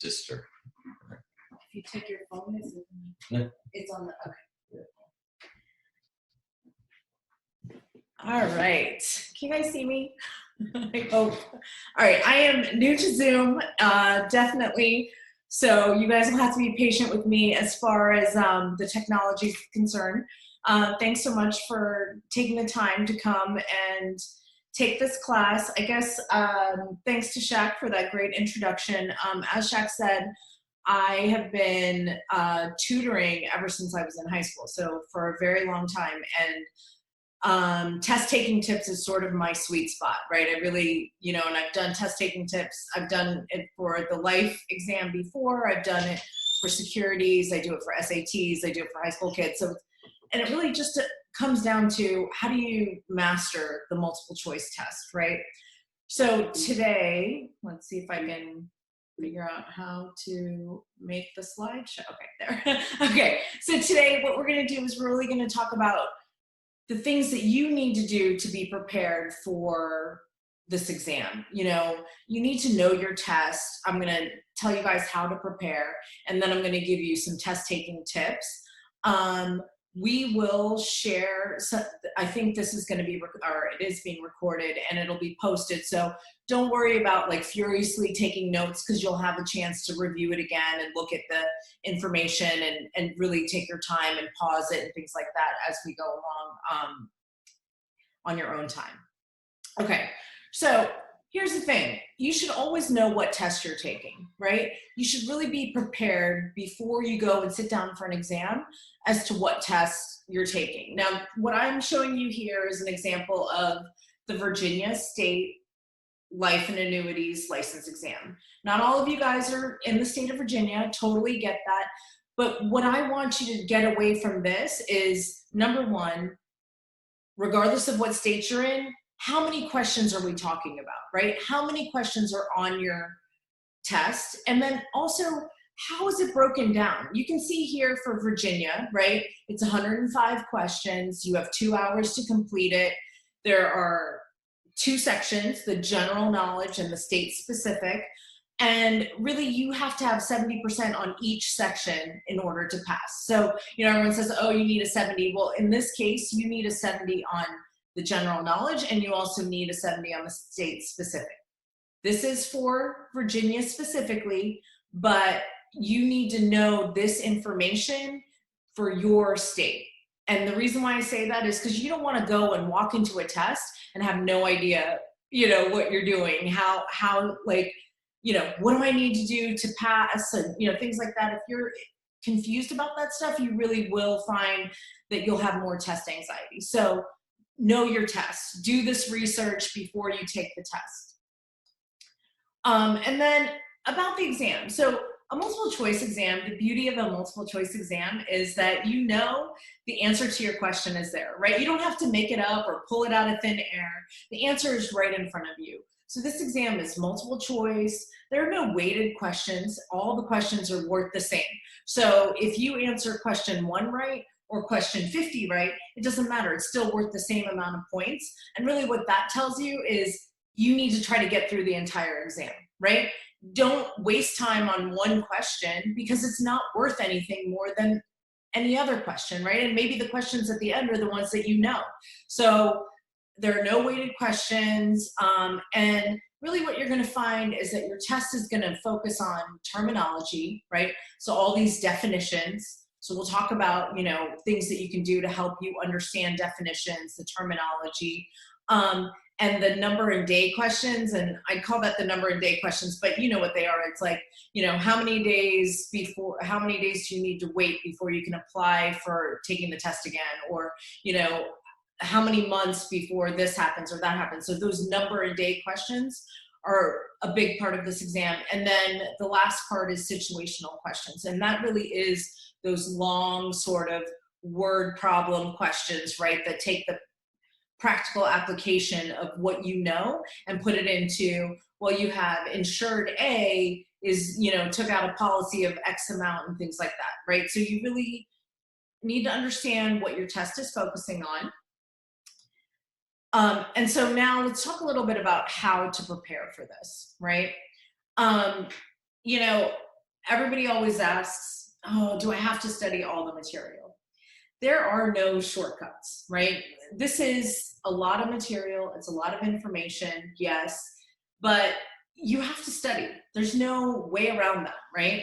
District. If you take your phone, it's on the, okay. All right, can you guys see me? I hope. All right, I am new to Zoom, definitely. So you guys will have to be patient with me as far as the technology is concerned. Thanks so much for taking the time to come and take this class. I guess thanks to Shaq for that great introduction. As Shaq said, I have been tutoring ever since I was in high school, so for a very long time. And test taking tips is sort of my sweet spot, right? I really, and I've done test taking tips. I've done it for the life exam before. I've done it for securities. I do it for SATs. I do it for high school kids. So, and it really just comes down to how do you master the multiple choice test, right? So today, let's see if I can figure out how to make the slideshow. Okay, there. Okay, so today what we're going to do is we're really going to talk about the things that you need to do to be prepared for this exam. You need to know your test. I'm going to tell you guys how to prepare, and then I'm going to give you some test taking tips. We will share, I think this is going to be, or it is being recorded, and it'll be posted. So don't worry about like furiously taking notes, because you'll have a chance to review it again and look at the information and really take your time and pause it and things like that as we go along on your own time. Okay, so here's the thing. You should always know what test you're taking, right? You should really be prepared before you go and sit down for an exam as to what test you're taking. Now, what I'm showing you here is an example of the Virginia State Life and Annuities License Exam. Not all of you guys are in the state of Virginia, totally get that. But what I want you to get away from this is, number one, regardless of what state you're in, how many questions are we talking about, right? How many questions are on your test? And then also, how is it broken down? You can see here for Virginia, right? It's 105 questions. You have 2 hours to complete it. There are 2 sections, the general knowledge and the state specific. And really, you have to have 70% on each section in order to pass. So, everyone says, oh, you need a 70. Well, in this case, you need a 70 on the general knowledge, and you also need a 70 on the state specific. This is for Virginia specifically, but you need to know this information for your state. And the reason why I say that is because you don't want to go and walk into a test and have no idea, what you're doing, how like, what do I need to do to pass, and, things like that. If you're confused about that stuff, you really will find that you'll have more test anxiety. So know your test. Do this research before you take the test. And then about the exam. So a multiple choice exam, the beauty of a multiple choice exam is that the answer to your question is there, right? You don't have to make it up or pull it out of thin air. The answer is right in front of you. So this exam is multiple choice. There are no weighted questions. All the questions are worth the same. So if you answer question 1 right, or question 50 right, it doesn't matter. It's still worth the same amount of points. And really what that tells you is you need to try to get through the entire exam, right? Don't waste time on one question, because it's not worth anything more than any other question, right? And maybe the questions at the end are the ones that you know. So there are no weighted questions. And really what you're going to find is that your test is going to focus on terminology, right? So all these definitions. So we'll talk about, things that you can do to help you understand definitions, the terminology, and the number and day questions. And I call that the number and day questions, but you know what they are. It's like, how many days do you need to wait before you can apply for taking the test again? Or, how many months before this happens or that happens? So those number and day questions are a big part of this exam. And then the last part is situational questions. And that really is those long sort of word problem questions, right? That take the practical application of what you know and put it into, well, you have insured A is, took out a policy of X amount and things like that, right? So you really need to understand what your test is focusing on. And so now let's talk a little bit about how to prepare for this, right? everybody always asks, oh, do I have to study all the material? There are no shortcuts, right? This is a lot of material. It's a lot of information, yes, but you have to study. There's no way around that, right?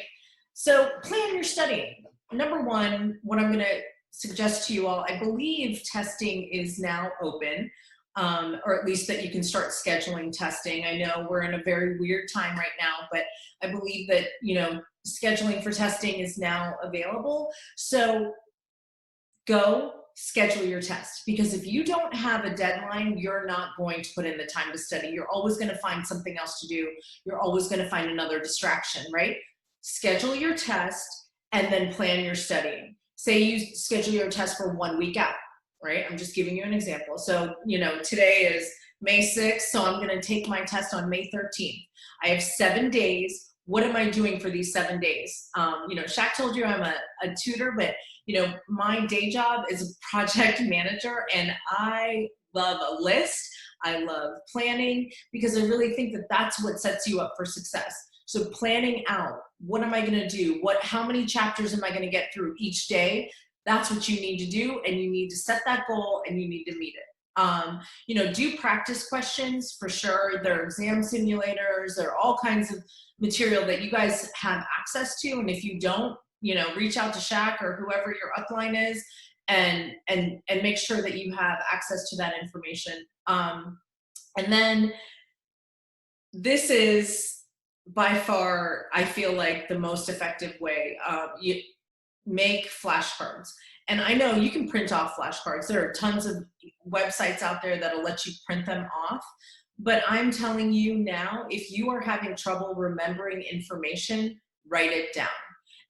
So plan your studying. Number one, what I'm going to suggest to you all, I believe testing is now open, or at least that you can start scheduling testing. I know we're in a very weird time right now, but I believe that, scheduling for testing is now available. So go schedule your test, because if you don't have a deadline, you're not going to put in the time to study. You're always going to find something else to do. You're always going to find another distraction, right? Schedule your test and then plan your studying. Say you schedule your test for 1 week out, right? I'm just giving you an example. So, today is May 6th, so I'm going to take my test on May 13th. I have 7 days. What am I doing for these 7 days? Shaq told you I'm a tutor, but my day job is a project manager, and I love a list. I love planning, because I really think that that's what sets you up for success. So planning out, what am I going to do? How many chapters am I going to get through each day? That's what you need to do, and you need to set that goal, and you need to meet it. Do practice questions for sure. There are exam simulators. There are all kinds of material that you guys have access to, and if you don't, reach out to Shaq or whoever your upline is, and make sure that you have access to that information. And then this is by far, I feel like, the most effective way. You make flashcards. And I know you can print off flashcards. There are tons of websites out there that'll let you print them off. But I'm telling you now, if you are having trouble remembering information, write it down.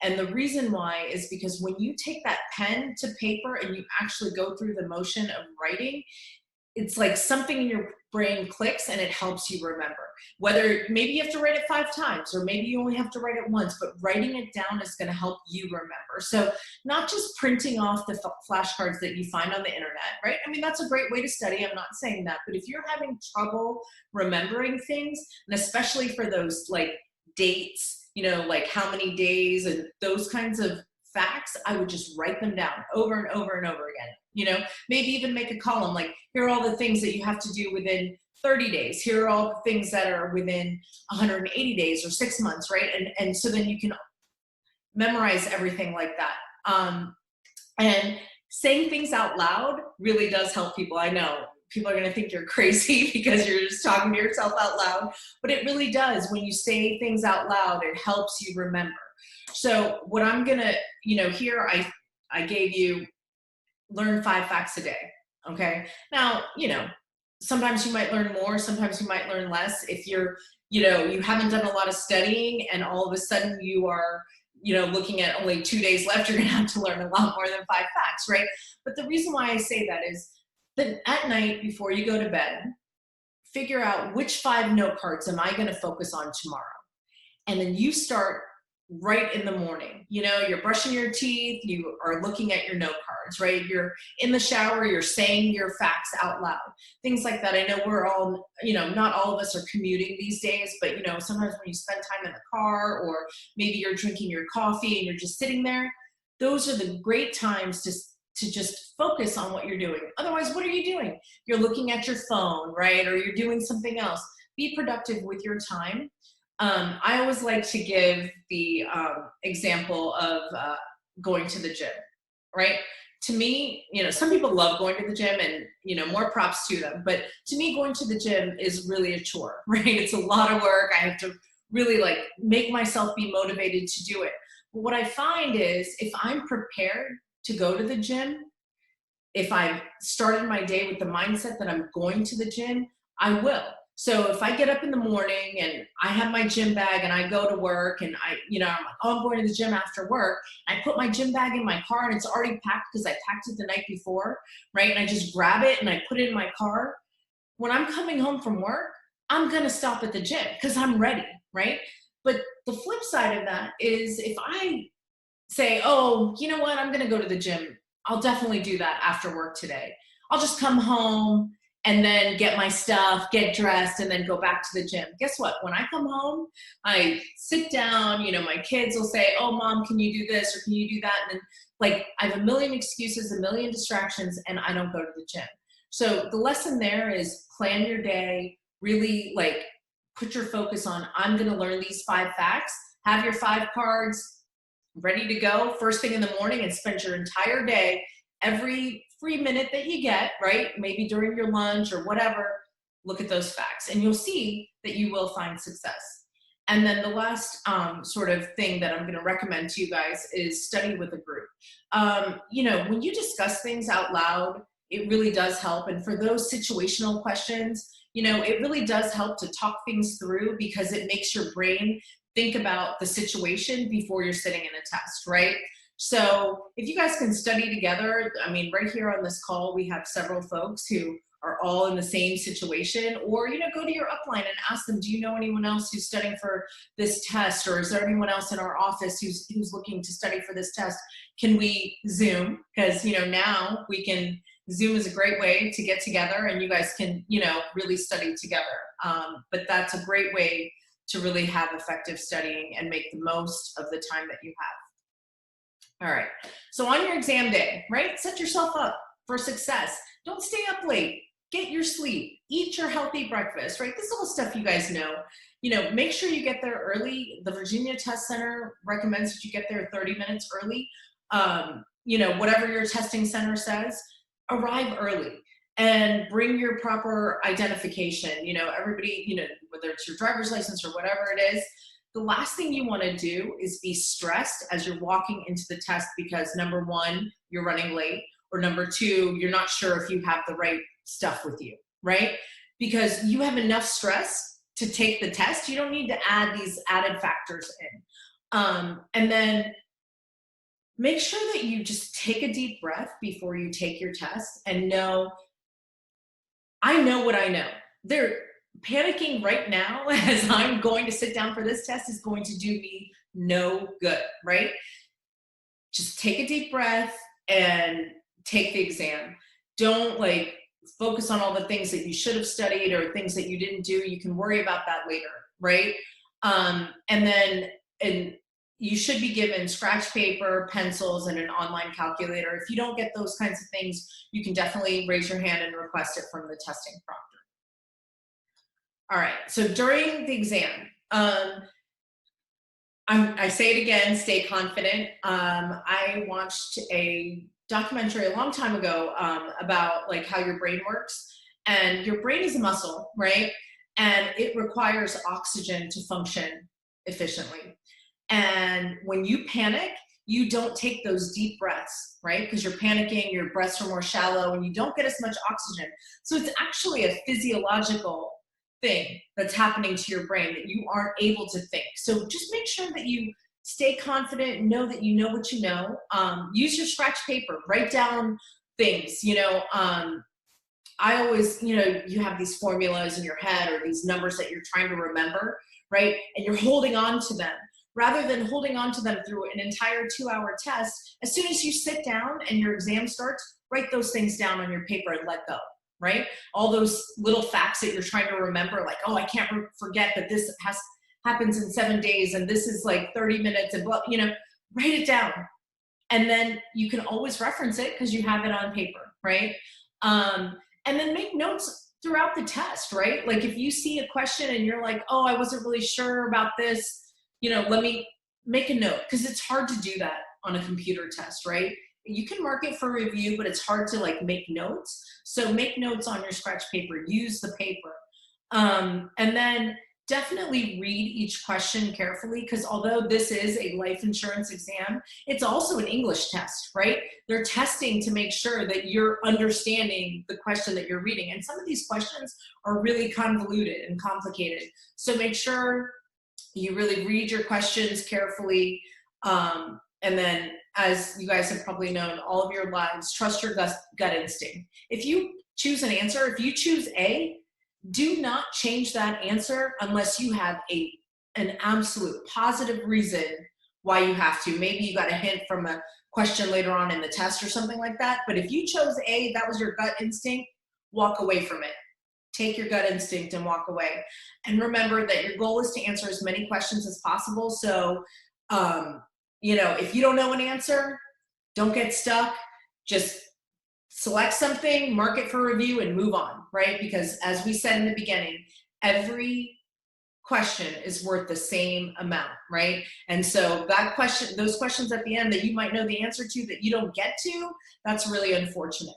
And the reason why is because when you take that pen to paper and you actually go through the motion of writing, it's like something in your brain clicks and it helps you remember. Whether maybe you have to write it 5 times, or maybe you only have to write it once, but writing it down is going to help you remember. So not just printing off the flashcards that you find on the internet, right? I mean, that's a great way to study. I'm not saying that, but if you're having trouble remembering things, and especially for those like dates, like how many days and those kinds of facts, I would just write them down over and over and over again. Maybe even make a column, like, here are all the things that you have to do within 30 days. Here are all the things that are within 180 days or 6 months, right? And so then you can memorize everything like that. And saying things out loud really does help people. I know people are going to think you're crazy because you're just talking to yourself out loud, but it really does. When you say things out loud, it helps you remember. So what I'm going to, here I gave you, learn 5 facts a day. Okay. Now, sometimes you might learn more, sometimes you might learn less. If you're, you haven't done a lot of studying and all of a sudden you are, looking at only 2 days left, you're going to have to learn a lot more than 5 facts, right? But the reason why I say that is that at night before you go to bed, figure out which 5 note cards am I going to focus on tomorrow. And then you start right in the morning. You're brushing your teeth, you are looking at your note cards, right? You're in the shower, you're saying your facts out loud, things like that. I know we're all, not all of us are commuting these days, but sometimes when you spend time in the car, or maybe you're drinking your coffee and you're just sitting there, those are the great times to just focus on what you're doing. Otherwise, what are you doing? You're looking at your phone, right? Or you're doing something else. Be productive with your time. I always like to give the example of going to the gym, right? To me, some people love going to the gym, and, more props to them. But to me, going to the gym is really a chore, right? It's a lot of work. I have to really make myself be motivated to do it. But what I find is, if I'm prepared to go to the gym, if I've started my day with the mindset that I'm going to the gym, I will. So if I get up in the morning and I have my gym bag and I go to work, and I'm like, oh, I'm going to the gym after work. I put my gym bag in my car and it's already packed because I packed it the night before, right? And I just grab it and I put it in my car. When I'm coming home from work, I'm going to stop at the gym because I'm ready, right? But the flip side of that is, if I say, oh, you know what, I'm going to go to the gym, I'll definitely do that after work today. I'll just come home and then get my stuff, get dressed, and then go back to the gym. Guess what? When I come home, I sit down, you know, my kids will say, oh, mom, can you do this or can you do that? And then like I have a million excuses, a million distractions, and I don't go to the gym. So the lesson there is plan your day, really like put your focus on, I'm going to learn these 5 facts, have your 5 cards ready to go first thing in the morning, and spend your entire day, every free minute that you get, right? Maybe during your lunch or whatever, look at those facts and you'll see that you will find success. And then the last sort of thing that I'm going to recommend to you guys is study with a group. You know, when you discuss things out loud, it really does help. And for those situational questions, you know, it really does help to talk things through, because it makes your brain think about the situation before you're sitting in a test, right? So if you guys can study together, I mean, right here on this call, we have several folks who are all in the same situation, or, you know, go to your upline and ask them, do you know anyone else who's studying for this test? Or is there anyone else in our office who's looking to study for this test? Can we Zoom? Because, you know, now we can, Zoom is a great way to get together and you guys can, you know, really study together. But that's a great way to really have effective studying and make the most of the time that you have. All right, so on your exam day, right, set yourself up for success. Don't stay up late. Get your sleep. Eat your healthy breakfast, right? This is all stuff you guys know. You know, make sure you get there early. The Virginia Test Center recommends that you get there 30 minutes early. You know, whatever your testing center says, arrive early and bring your proper identification. You know, everybody, you know, whether it's your driver's license or whatever it is, the last thing you want to do is be stressed as you're walking into the test because number 1, you're running late, or number 2, you're not sure if you have the right stuff with you, right? Because you have enough stress to take the test. You don't need to add these added factors in. And then make sure that you just take a deep breath before you take your test and know, I know what I know. They're panicking right now as I'm going to sit down for this test is going to do me no good, right? Just take a deep breath and take the exam. Don't like focus on all the things that you should have studied or things that you didn't do. You can worry about that later, right? And you should be given scratch paper, pencils, and an online calculator. If you don't get those kinds of things, you can definitely raise your hand and request it from the testing proctor. All right, so during the exam, I say it again, stay confident. I watched a documentary a long time ago about like how your brain works, and your brain is a muscle, right? And it requires oxygen to function efficiently. And when you panic, you don't take those deep breaths, right? Because you're panicking, your breaths are more shallow, and you don't get as much oxygen. So it's actually a physiological thing that's happening to your brain that you aren't able to think. So just make sure that you stay confident, know that you know what you know. Use your scratch paper, write down things, you know. I always, you know, you have these formulas in your head or these numbers that you're trying to remember, right? And you're holding on to them. Rather than holding on to them through an entire 2-hour test, as soon as you sit down and your exam starts, write those things down on your paper and let go, right? All those little facts that you're trying to remember, like, oh, I can't forget that this happens in 7 days and this is like 30 minutes and blah, you know, write it down. And then you can always reference it because you have it on paper, right? And then make notes throughout the test, right? Like if you see a question and you're like, oh, I wasn't really sure about this, you know, let me make a note, because it's hard to do that on a computer test, right? You can mark it for review, but it's hard to like make notes. So make notes on your scratch paper, use the paper. And then definitely read each question carefully, because although this is a life insurance exam, it's also an English test, right? They're testing to make sure that you're understanding the question that you're reading. And some of these questions are really convoluted and complicated. So make sure you really read your questions carefully. And then, as you guys have probably known all of your lives, trust your gut instinct. If you choose an answer, if you choose A, do not change that answer unless you have an absolute positive reason why you have to. Maybe you got a hint from a question later on in the test or something like that. But if you chose A, that was your gut instinct, walk away from it. Take your gut instinct and walk away. And remember that your goal is to answer as many questions as possible. So, if you don't know an answer, don't get stuck. Just select something, mark it for review, and move on, right? Because as we said in the beginning, every question is worth the same amount, right? And so those questions at the end that you might know the answer to that you don't get to, that's really unfortunate.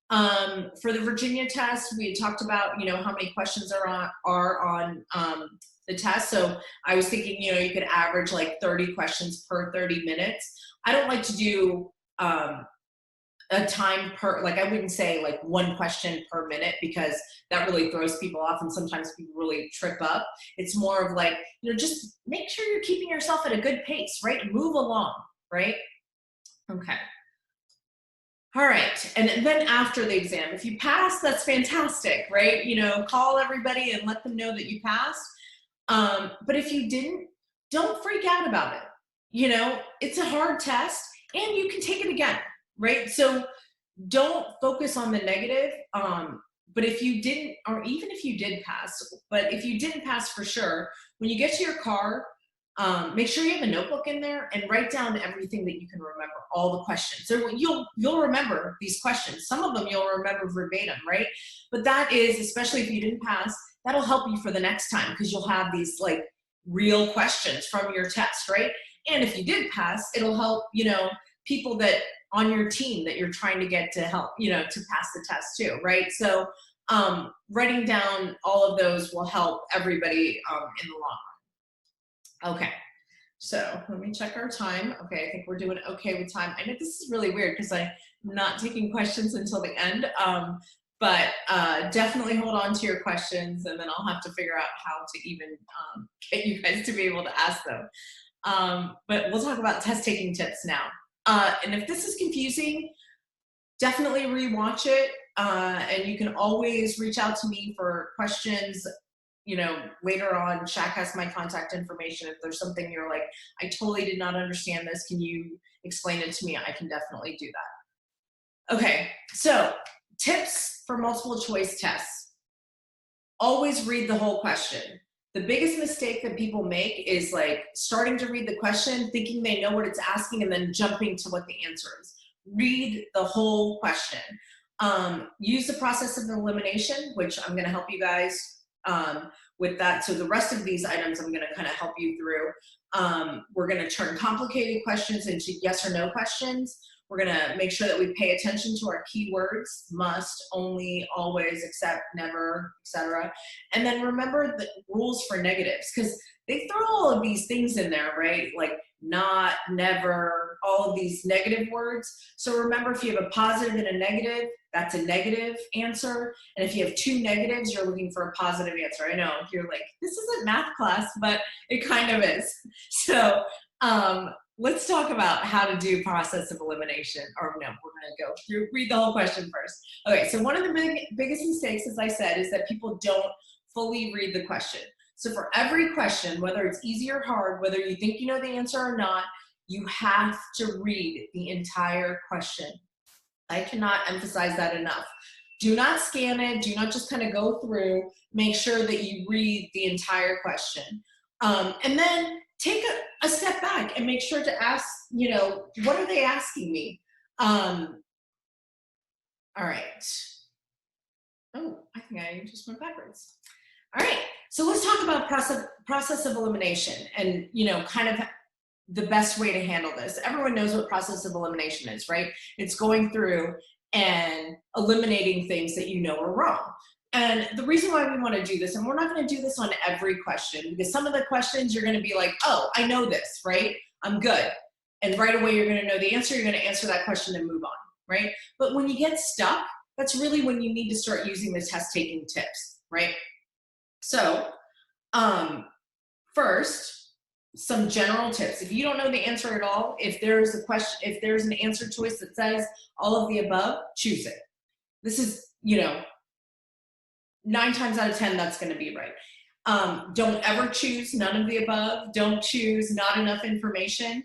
For the Virginia test, we had talked about, how many questions are on the test. So I was thinking, you could average like 30 questions per 30 minutes. I don't like to do a time per, like, I wouldn't say like one question per minute, because that really throws people off and sometimes people really trip up. It's more of like, just make sure you're keeping yourself at a good pace, right? Move along, right? Okay. All right, and then after the exam, if you pass, that's fantastic, right? Call everybody and let them know that you passed. But if you didn't, don't freak out about it. It's a hard test and you can take it again, right? So don't focus on the negative. But if you didn't, or even if you did pass, but if you didn't pass for sure, when you get to your car, make sure you have a notebook in there and write down everything that you can remember, all the questions. So you'll remember these questions. Some of them you'll remember verbatim, right? But that is, especially if you didn't pass, that'll help you for the next time, because you'll have these like real questions from your test, right? And if you did pass, it'll help, people that on your team that you're trying to get to help, to pass the test too, right? So writing down all of those will help everybody in the long run. Okay, so let me check our time. Okay, I think we're doing okay with time. I know this is really weird because I'm not taking questions until the end, but definitely hold on to your questions, and then I'll have to figure out how to even get you guys to be able to ask them. But we'll talk about test taking tips now. And if this is confusing, definitely rewatch it. And you can always reach out to me for questions, later on. Shaq has my contact information. If there's something you're like, I totally did not understand this, can you explain it to me? I can definitely do that. Okay, so tips for multiple choice tests. Always read the whole question. The biggest mistake that people make is like starting to read the question, thinking they know what it's asking, and then jumping to what the answer is. Read the whole question. Use the process of elimination, which I'm going to help you guys with that. So the rest of these items I'm going to kind of help you through. We're going to turn complicated questions into yes or no questions. We're going to make sure that we pay attention to our keywords: must, only, always, except, never, etc. And then remember the rules for negatives, because they throw all of these things in there, right? Like not, never, all of these negative words. So remember, if you have a positive and a negative, that's a negative answer. And if you have two negatives, you're looking for a positive answer. I know, you're like, this isn't math class, but it kind of is. So, let's talk about how to do process of elimination. Or no, we're going to go through, read the whole question first. Okay, so one of the biggest mistakes, as I said, is that people don't fully read the question. So for every question, whether it's easy or hard, whether you think you know the answer or not, you have to read the entire question. I cannot emphasize that enough. Do not scan it. Do not just kind of go through. Make sure that you read the entire question. And then take a step back and make sure to ask, what are they asking me? All right. Oh, I think I just went backwards. All right, so let's talk about process of elimination and, kind of the best way to handle this. Everyone knows what process of elimination is, right? It's going through and eliminating things that you know are wrong. And the reason why we want to do this, and we're not going to do this on every question, because some of the questions you're going to be like, oh, I know this, right? I'm good. And right away you're going to know the answer. You're going to answer that question and move on, right? But when you get stuck, that's really when you need to start using the test taking tips, right? So first, some general tips. If you don't know the answer at all, if there's a question, if there's an answer choice that says all of the above, choose it. This is, 9 times out of 10, that's going to be right. Don't ever choose none of the above. Don't choose not enough information.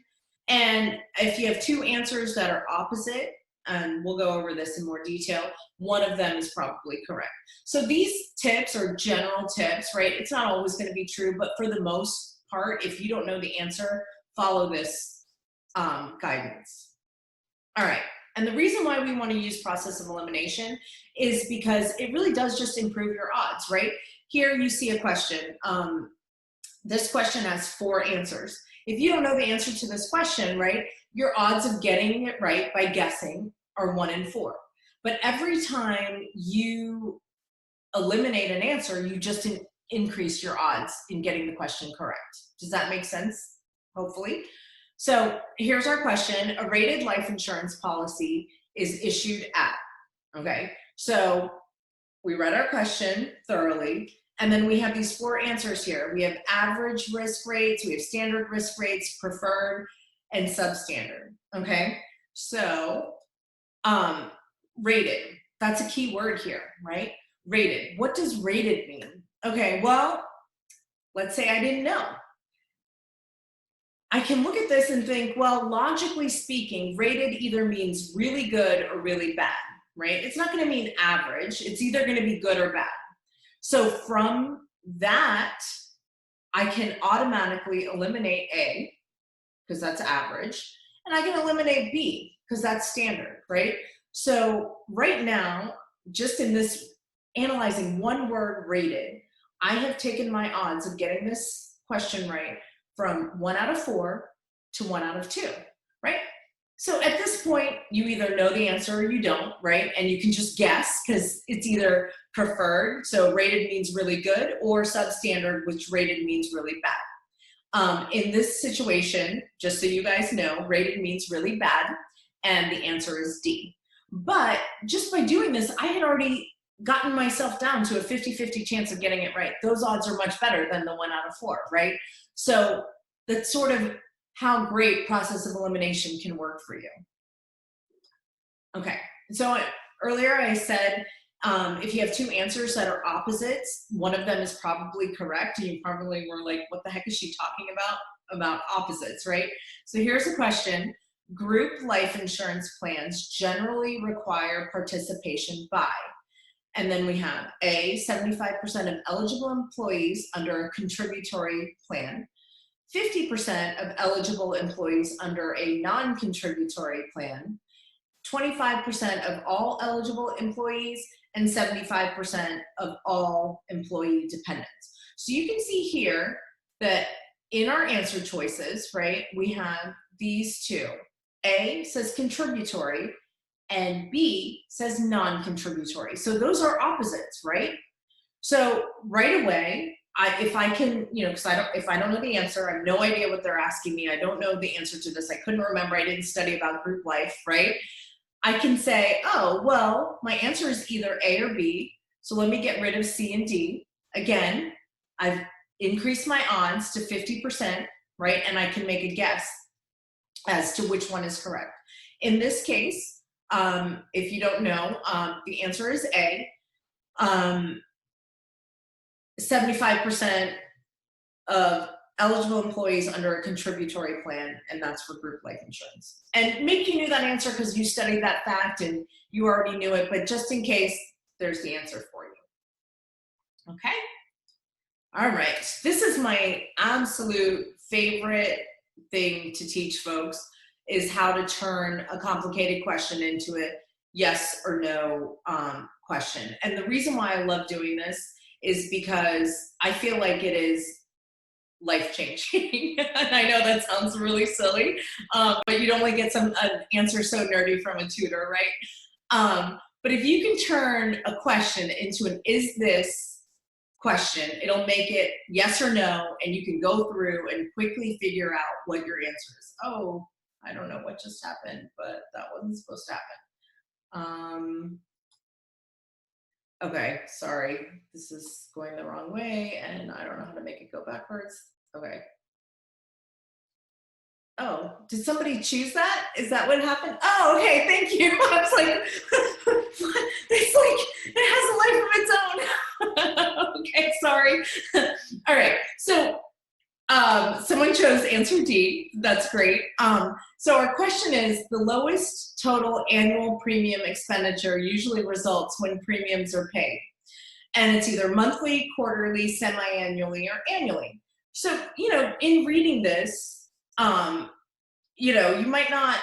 And if you have two answers that are opposite, and we'll go over this in more detail, one of them is probably correct. So these tips are general tips, right? It's not always going to be true, but for the most part, if you don't know the answer, follow this guidance. All right. And the reason why we want to use process of elimination is because it really does just improve your odds, right? Here you see a question. This question has 4 answers. If you don't know the answer to this question, right, your odds of getting it right by guessing are 1 in 4. But every time you eliminate an answer, you just increase your odds in getting the question correct. Does that make sense? Hopefully. So here's our question. A rated life insurance policy is issued at, okay? So we read our question thoroughly, and then we have these 4 answers here. We have average risk rates, we have standard risk rates, preferred, and substandard, okay? So rated, that's a key word here, right? Rated, what does rated mean? Okay, well, let's say I didn't know. I can look at this and think, well, logically speaking, rated either means really good or really bad, right? It's not going to mean average. It's either going to be good or bad. So from that, I can automatically eliminate A, because that's average, and I can eliminate B, because that's standard, right? So right now, just in this analyzing one word rated, I have taken my odds of getting this question right from 1 out of 4 to 1 out of 2, right? So at this point, you either know the answer or you don't, right? And you can just guess because it's either preferred, so rated means really good, or substandard, which rated means really bad. In this situation, just so you guys know, rated means really bad, and the answer is D. But just by doing this, I had already gotten myself down to a 50-50 chance of getting it right. Those odds are much better than the 1 out of 4, right? So that's sort of how great process of elimination can work for you. Okay, so earlier I said if you have 2 answers that are opposites, one of them is probably correct, and you probably were like, what the heck is she talking about opposites, right? So here's a question. Group life insurance plans generally require participation by, and then we have A, 75% of eligible employees under a contributory plan, 50% of eligible employees under a non-contributory plan, 25% of all eligible employees, and 75% of all employee dependents. So you can see here that in our answer choices, right, we have these 2. A says contributory, and B says non-contributory. So those are opposites, right? So right away, if I can, because if I don't know the answer, I have no idea what they're asking me. I don't know the answer to this. I couldn't remember. I didn't study about group life, right? I can say, oh, well, my answer is either A or B. So let me get rid of C and D. Again, I've increased my odds to 50%, right? And I can make a guess as to which one is correct. In this case, if you don't know, the answer is A. 75% of eligible employees under a contributory plan, and that's for group life insurance. And maybe you knew that answer because you studied that fact and you already knew it, but just in case, there's the answer for you. Okay? All right. This is my absolute favorite thing to teach folks, is how to turn a complicated question into a yes or no question. And the reason why I love doing this is because I feel like it is life-changing. And I know that sounds really silly, but you'd only get an answer so nerdy from a tutor, right? But if you can turn a question into an is this question, it'll make it yes or no, and you can go through and quickly figure out what your answer is. Oh, I don't know what just happened, but that wasn't supposed to happen. Okay, sorry, this is going the wrong way, and I don't know how to make it go backwards. Okay. Oh, did somebody choose that? Is that what happened? Oh, okay, thank you. I was like, it's like, it has a life of its own. Okay, sorry. All right, so Someone chose answer D. That's great. So our question is, the lowest total annual premium expenditure usually results when premiums are paid. And it's either monthly, quarterly, semi-annually, or annually. So, in reading this, you might not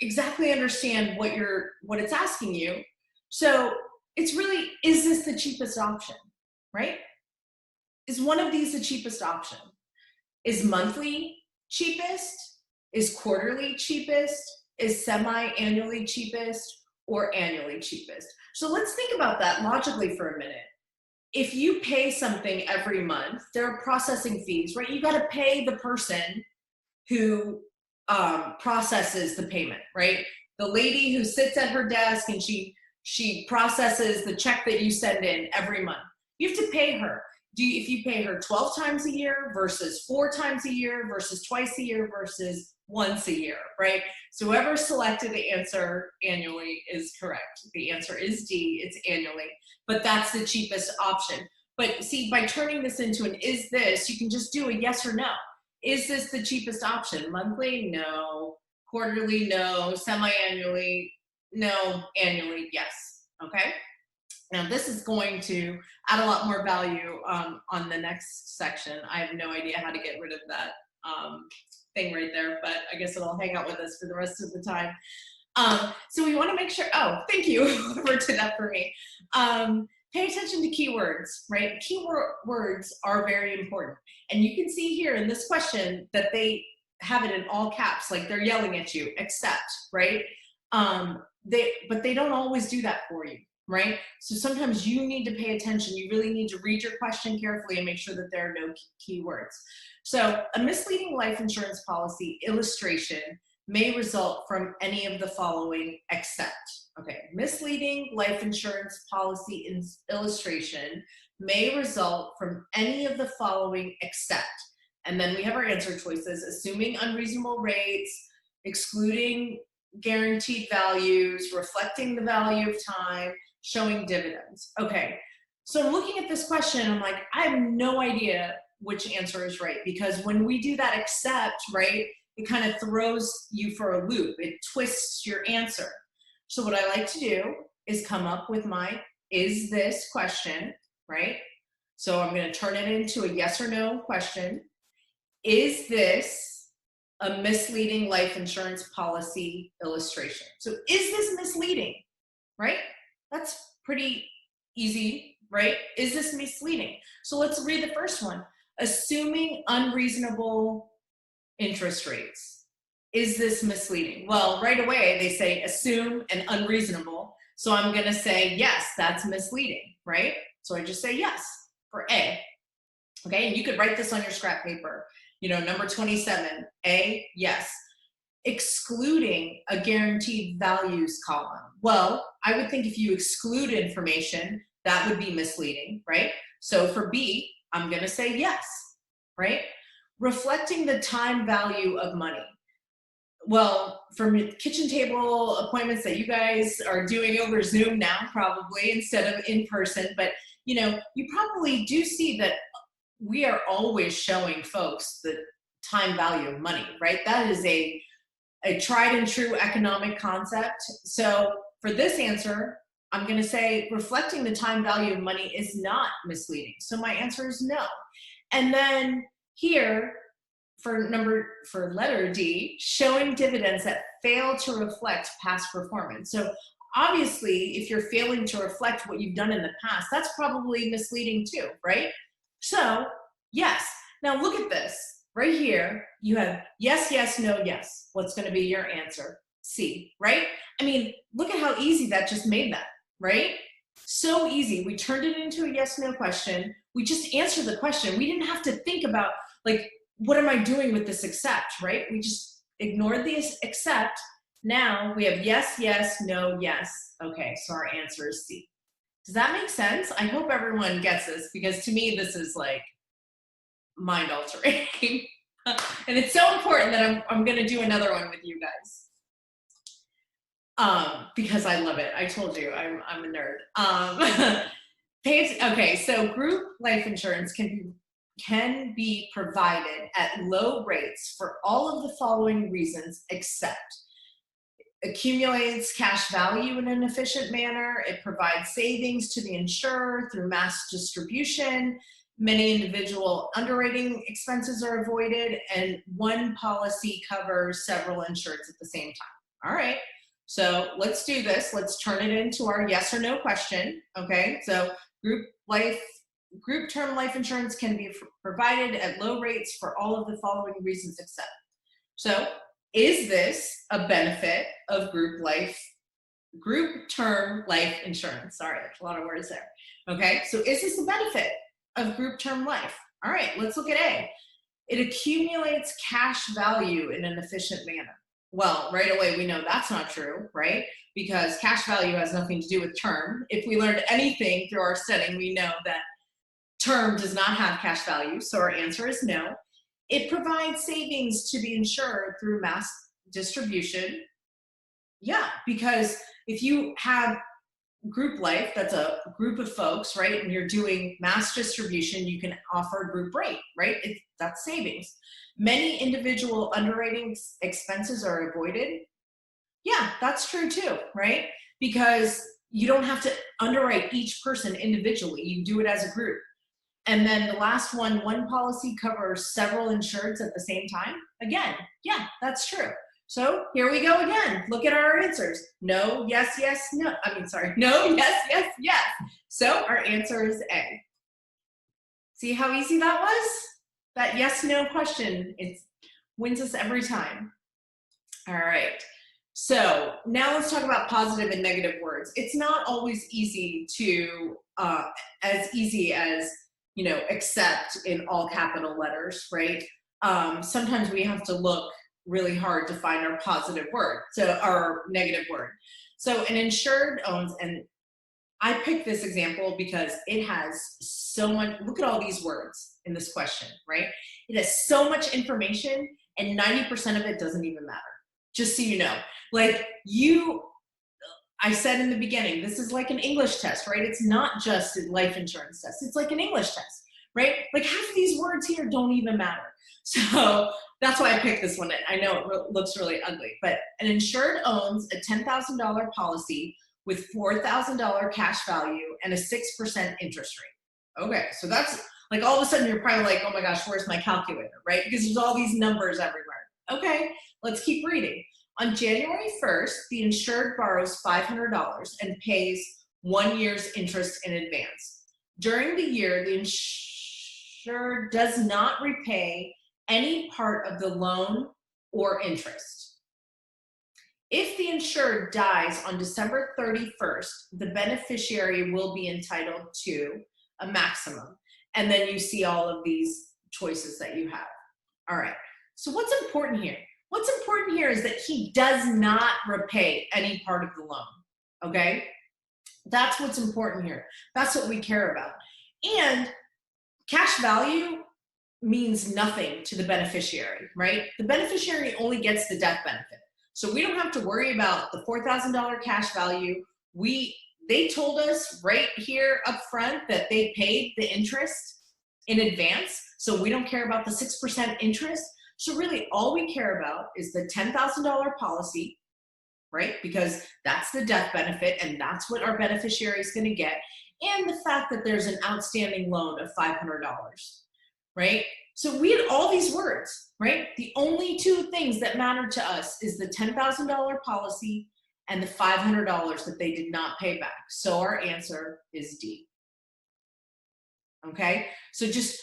exactly understand what it's asking you. So it's really, is this the cheapest option, right? Is one of these the cheapest option? Is monthly cheapest? Is quarterly cheapest? Is semi-annually cheapest? Or annually cheapest? So let's think about that logically for a minute. If you pay something every month, there are processing fees, right? You got to pay the person who processes the payment, right? The lady who sits at her desk and she processes the check that you send in every month. You have to pay her. If you pay her 12 times a year versus 4 times a year versus twice a year versus once a year, right? So whoever selected the answer annually is correct. The answer is D, it's annually, but that's the cheapest option. But see, by turning this into an is this, you can just do a yes or no. Is this the cheapest option? Monthly? No. Quarterly? No. Semi-annually? No. Annually? Yes. Okay? Now this is going to add a lot more value on the next section. I have no idea how to get rid of that thing right there, but I guess it'll hang out with us for the rest of the time. So we want to make sure, oh, thank you, whoever did that for me. Pay attention to keywords, right? Keywords are very important. And you can see here in this question that they have it in all caps, like they're yelling at you, except, right? But they don't always do that for you, right? So sometimes you need to pay attention. You really need to read your question carefully and make sure that there are no keywords. So a misleading life insurance policy illustration may result from any of the following except. Okay, misleading life insurance policy illustration may result from any of the following except. And then we have our answer choices: assuming unreasonable rates, excluding guaranteed values, reflecting the value of time, showing dividends. Okay, so I'm looking at this question, I'm like, I have no idea which answer is right, because when we do that except, right, it kind of throws you for a loop. It twists your answer. So what I like to do is come up with my is this question, right? So I'm going to turn it into a yes or no question. Is this a misleading life insurance policy illustration? So is this misleading, right? That's pretty easy, right? Is this misleading? So let's read the first one. Assuming unreasonable interest rates. Is this misleading? Well, right away they say assume and unreasonable. So I'm going to say yes, that's misleading, right? So I just say yes for A. Okay, and you could write this on your scrap paper. Number 27, A, yes. Excluding a guaranteed values column. Well, I would think if you exclude information, that would be misleading, right? So for B, I'm going to say yes, right? Reflecting the time value of money. Well, for kitchen table appointments that you guys are doing over Zoom now, probably instead of in person, but you probably do see that we are always showing folks the time value of money, right? That is a tried and true economic concept. So for this answer, I'm going to say reflecting the time value of money is not misleading. So my answer is no. And then here, for letter D, showing dividends that fail to reflect past performance. So obviously, if you're failing to reflect what you've done in the past, that's probably misleading too, right? So yes. Now look at this. Right here, you have yes, yes, no, yes. What's going to be your answer? C, right? I mean, look at how easy that just made that, right? So easy. We turned it into a yes, no question. We just answered the question. We didn't have to think about, like, what am I doing with this except, right? We just ignored the except. Now we have yes, yes, no, yes. Okay, so our answer is C. Does that make sense? I hope everyone gets this, because to me, this is like mind altering. And it's so important that I'm going to do another one with you guys. Because I love it. I told you, I'm a nerd. Okay, so group life insurance can be can be provided at low rates for all of the following reasons, except accumulates cash value in an efficient manner, it provides savings to the insurer through mass distribution, many individual underwriting expenses are avoided, and one policy covers several insureds at the same time. All right, so let's do this. Let's turn it into our yes or no question. Okay, so group term life insurance can be provided at low rates for all of the following reasons except. So is this a benefit of group term life insurance? Sorry, there's a lot of words there. Okay, so is this a benefit of group term life? All right, let's look at A. It accumulates cash value in an efficient manner. Well, right away we know that's not true, right? Because cash value has nothing to do with term. If we learned anything through our studying, we know that term does not have cash value, so our answer is no. It provides savings to the insurer through mass distribution. Yeah, because if you have group life, that's a group of folks, right? And you're doing mass distribution, you can offer a group rate, right? That's savings. Many individual underwriting expenses are avoided. Yeah, that's true too, right? Because you don't have to underwrite each person individually, you do it as a group. And then the last one policy covers several insureds at the same time. Again, yeah, that's true. So here we go again. Look at our answers. No, yes, yes, no. No, yes, yes, yes. So our answer is A. See how easy that was? That yes, no question, it wins us every time. All right. So now let's talk about positive and negative words. It's not always easy to, as easy as, accept in all capital letters, right? Sometimes we have to look really hard to find our positive word, so our negative word. So an insured owns, and I picked this example because it has so much, look at all these words in this question, right? It has so much information and 90% of it doesn't even matter. Just so you know, I said in the beginning, this is like an English test, right? It's not just a life insurance test. It's like an English test, right? Like half of these words here don't even matter. So that's why I picked this one. I know it looks really ugly, but an insured owns a $10,000 policy with $4,000 cash value and a 6% interest rate. Okay, so that's like all of a sudden you're probably like, oh my gosh, where's my calculator, right? Because there's all these numbers everywhere. Okay, let's keep reading. On January 1st, the insured borrows $500 and pays 1 year's interest in advance. During the year, the insured does not repay any part of the loan or interest. If the insured dies on December 31st, the beneficiary will be entitled to a maximum. And then you see all of these choices that you have. All right, so what's important here? What's important here is that he does not repay any part of the loan, okay? That's what's important here. That's what we care about. And cash value means nothing to the beneficiary, right? The beneficiary only gets the death benefit. So we don't have to worry about the $4,000 cash value. They told us right here up front that they paid the interest in advance, so we don't care about the 6% interest. So really all we care about is the $10,000 policy, right? Because that's the death benefit and that's what our beneficiary is going to get. And the fact that there's an outstanding loan of $500, right? So we had all these words, right? The only two things that matter to us is the $10,000 policy and the $500 that they did not pay back. So our answer is D. Okay, so just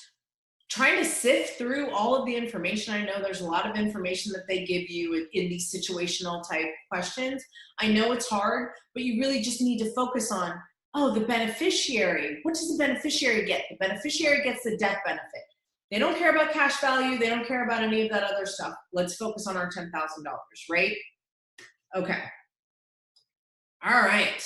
trying to sift through all of the information. I know there's a lot of information that they give you in these situational type questions. I know it's hard, but you really just need to focus on, oh, the beneficiary. What does the beneficiary get? The beneficiary gets the death benefit. They don't care about cash value. They don't care about any of that other stuff. Let's focus on our $10,000, right? Okay. All right.